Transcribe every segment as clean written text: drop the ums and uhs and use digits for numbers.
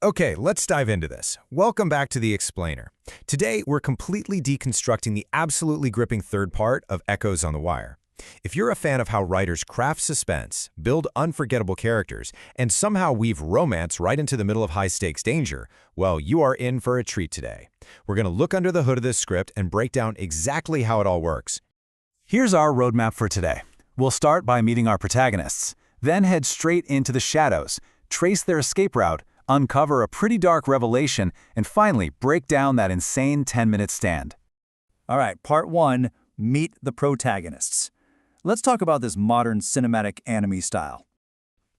Okay, let's dive into this. Welcome back to The Explainer. Today, we're completely deconstructing the absolutely gripping third part of Echoes on the Wire. If you're a fan of how writers craft suspense, build unforgettable characters, and somehow weave romance right into the middle of high-stakes danger, well, you are in for a treat today. We're going to look under the hood of this script and break down exactly how it all works. Here's our roadmap for today. We'll start by meeting our protagonists, then head straight into the shadows, trace their escape route, uncover a pretty dark revelation, and finally break down that insane 10-minute stand. All right, part 1, meet the protagonists. Let's talk about this modern cinematic anime style.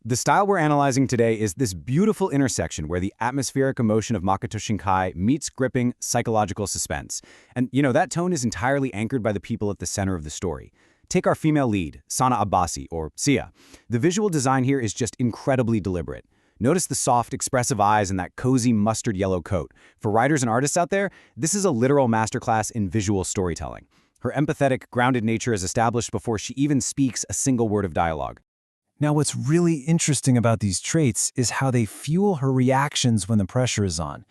The style we're analyzing today is this beautiful intersection where the atmospheric emotion of Makoto Shinkai meets gripping psychological suspense. And, that tone is entirely anchored by the people at the center of the story. Take our female lead, Sana Abbasi, or Sia. The visual design here is just incredibly deliberate. Notice the soft, expressive eyes and that cozy mustard yellow coat. For writers and artists out there, this is a literal masterclass in visual storytelling. Her empathetic, grounded nature is established before she even speaks a single word of dialogue. Now, what's really interesting about these traits is how they fuel her reactions when the pressure is on.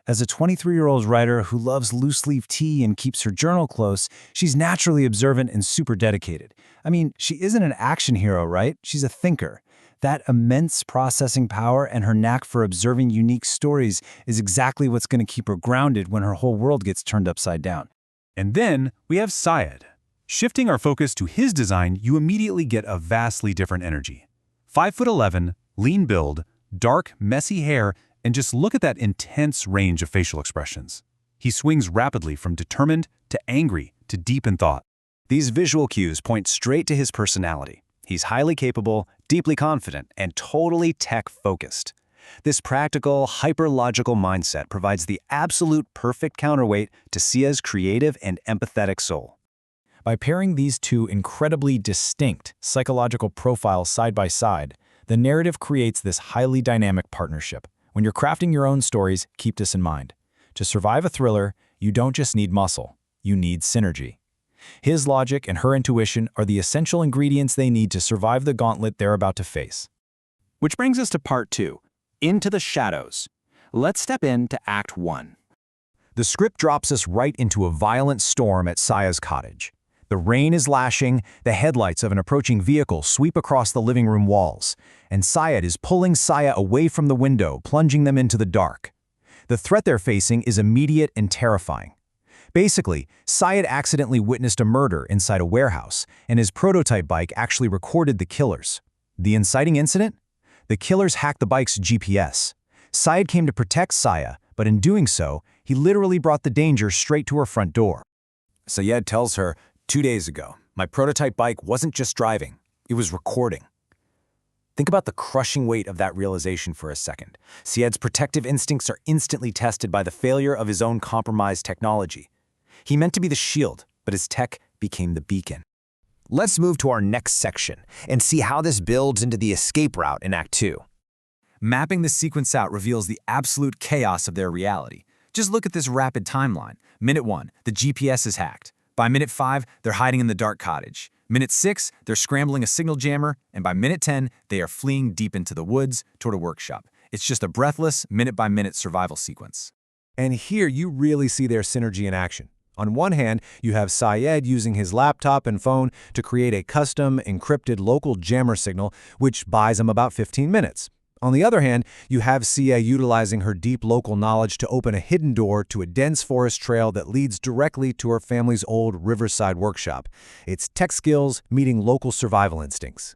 As a 23-year-old writer who loves loose-leaf tea and keeps her journal close, she's naturally observant and super dedicated. I mean, she isn't an action hero, right? She's a thinker. That immense processing power and her knack for observing unique stories is exactly what's going to keep her grounded when her whole world gets turned upside down. And then we have Syed. Shifting our focus to his design, you immediately get a vastly different energy. 5'11", lean build, dark, messy hair, and just look at that intense range of facial expressions. He swings rapidly from determined to angry to deep in thought. These visual cues point straight to his personality. He's highly capable, deeply confident, and totally tech-focused. This practical, hyper-logical mindset provides the absolute perfect counterweight to Sia's creative and empathetic soul. By pairing these two incredibly distinct psychological profiles side by side, the narrative creates this highly dynamic partnership. When you're crafting your own stories, keep this in mind. To survive a thriller, you don't just need muscle, you need synergy. His logic and her intuition are the essential ingredients they need to survive the gauntlet they're about to face. Which brings us to part 2, into the shadows. Let's step into Act 1. The script drops us right into a violent storm at Saya's cottage. The rain is lashing, the headlights of an approaching vehicle sweep across the living room walls, and Syed is pulling Saya away from the window, plunging them into the dark. The threat they're facing is immediate and terrifying. Basically, Syed accidentally witnessed a murder inside a warehouse, and his prototype bike actually recorded the killers. The inciting incident? The killers hacked the bike's GPS. Syed came to protect Saya, but in doing so, he literally brought the danger straight to her front door. Syed tells her, 2 days ago, my prototype bike wasn't just driving, it was recording. Think about the crushing weight of that realization for a second. Syed's protective instincts are instantly tested by the failure of his own compromised technology. He meant to be the shield, but his tech became the beacon. Let's move to our next section and see how this builds into the escape route in Act 2. Mapping the sequence out reveals the absolute chaos of their reality. Just look at this rapid timeline. Minute 1, the GPS is hacked. By minute 5, they're hiding in the dark cottage. Minute 6, they're scrambling a signal jammer. And by minute 10, they are fleeing deep into the woods toward a workshop. It's just a breathless, minute-by-minute survival sequence. And here you really see their synergy in action. On one hand, you have Syed using his laptop and phone to create a custom, encrypted local jammer signal, which buys him about 15 minutes. On the other hand, you have Sia utilizing her deep local knowledge to open a hidden door to a dense forest trail that leads directly to her family's old riverside workshop. It's tech skills meeting local survival instincts.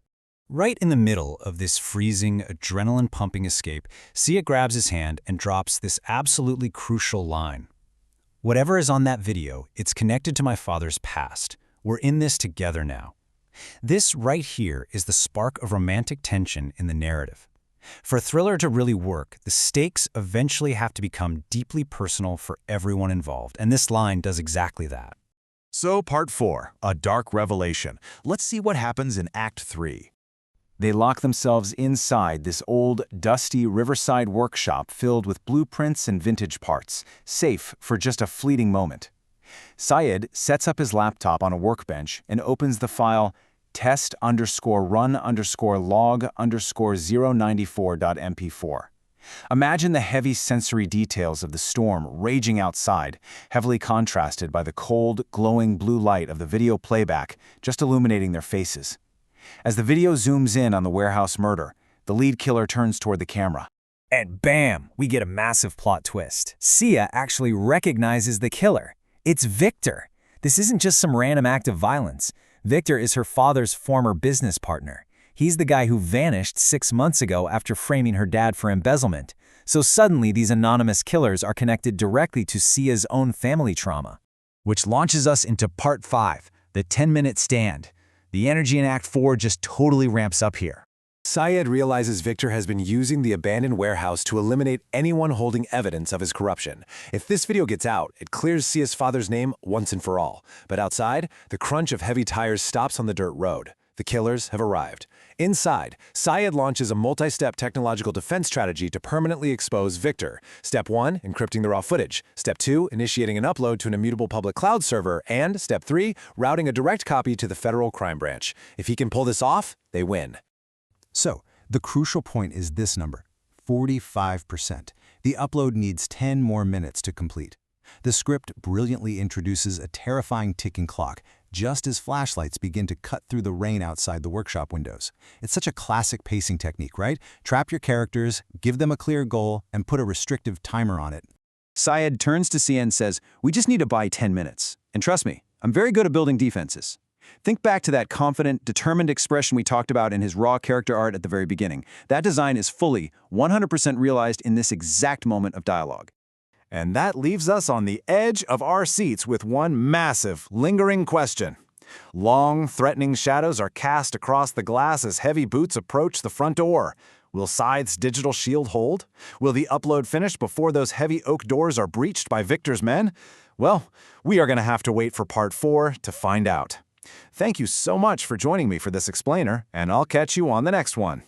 Right in the middle of this freezing, adrenaline-pumping escape, Sia grabs his hand and drops this absolutely crucial line. Whatever is on that video, it's connected to my father's past. We're in this together now. This right here is the spark of romantic tension in the narrative. For a thriller to really work, the stakes eventually have to become deeply personal for everyone involved, and this line does exactly that. So part 4, a dark revelation. Let's see what happens in Act 3. They lock themselves inside this old, dusty riverside workshop filled with blueprints and vintage parts, safe for just a fleeting moment. Syed sets up his laptop on a workbench and opens the file test_run_log_094.mp4. Imagine the heavy sensory details of the storm raging outside, heavily contrasted by the cold, glowing blue light of the video playback just illuminating their faces. As the video zooms in on the warehouse murder, the lead killer turns toward the camera. And bam, we get a massive plot twist. Sia actually recognizes the killer. It's Victor. This isn't just some random act of violence. Victor is her father's former business partner. He's the guy who vanished 6 months ago after framing her dad for embezzlement. So suddenly these anonymous killers are connected directly to Sia's own family trauma. Which launches us into Part 5, the 10-minute stand. The energy in Act 4 just totally ramps up here. Syed realizes Victor has been using the abandoned warehouse to eliminate anyone holding evidence of his corruption. If this video gets out, it clears Sia's father's name once and for all. But outside, the crunch of heavy tires stops on the dirt road. The killers have arrived. Inside, Syed launches a multi-step technological defense strategy to permanently expose Victor. Step 1, encrypting the raw footage. Step 2, initiating an upload to an immutable public cloud server. And Step 3, routing a direct copy to the federal crime branch. If he can pull this off, they win. So, the crucial point is this number, 45%. The upload needs 10 more minutes to complete. The script brilliantly introduces a terrifying ticking clock, just as flashlights begin to cut through the rain outside the workshop windows. It's such a classic pacing technique, right? Trap your characters, give them a clear goal, and put a restrictive timer on it. Syed turns to Sia and says, "We just need to buy 10 minutes. And trust me, I'm very good at building defenses." Think back to that confident, determined expression we talked about in his raw character art at the very beginning. That design is fully, 100% realized in this exact moment of dialogue. And that leaves us on the edge of our seats with one massive, lingering question. Long, threatening shadows are cast across the glass as heavy boots approach the front door. Will Syed's digital shield hold? Will the upload finish before those heavy oak doors are breached by Victor's men? Well, we are going to have to wait for Part 4 to find out. Thank you so much for joining me for this explainer, and I'll catch you on the next one.